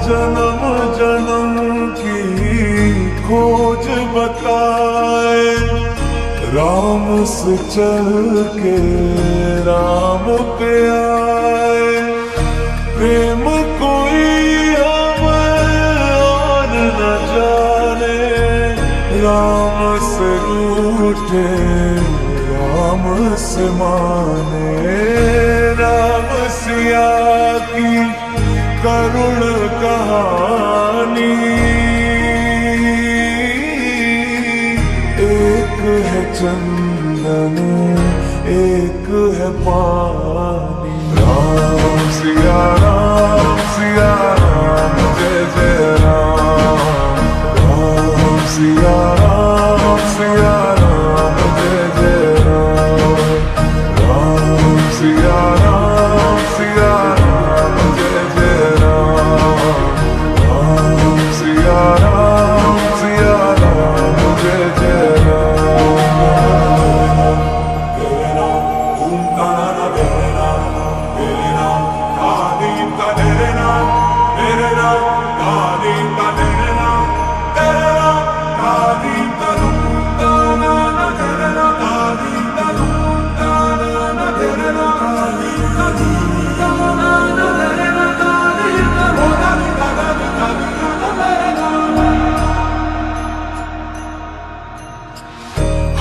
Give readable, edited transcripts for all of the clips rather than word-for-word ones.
जन्म जन्म की खोज बताए, राम से चल के राम पे आए। प्रेम कोई हमें और न जाने, राम से रूठे राम से माने। राम सिया की करुण कहानी, एक है चंदन एक है पानी। राम सिया राम, जय जय राम। राम सिया राम, जय जय राम। राम सिया राम, जय जय राम। राम सिया राम, जय जय राम। तेरे नाम ओम ताना तेरे नाम आदि तेरे नाम, मेरे नाम आदि तेरे नाम, तेरे नाम आदि ताना तेरे नाम, आदि ताना तेरे नाम, आदि ताना तेरे नाम।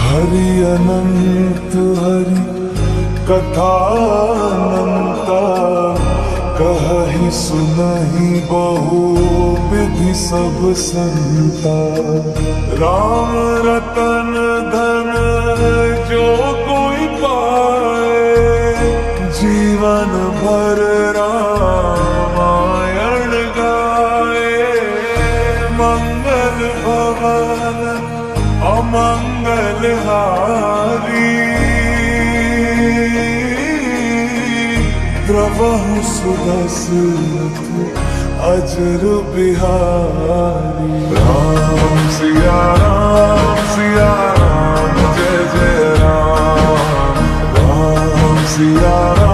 हरि अनंत हरि कथा अनंता, कहि सुनहि बहु विधि सब संता। राम रतन धन जो कोई पाए, जीवन भर रामायण गाए। मंगल भवन अमंगल हारी, द्रवहु सुदशरथ अजर बिहारी। राम सिया राम, जय जय राम। राम सिया राम।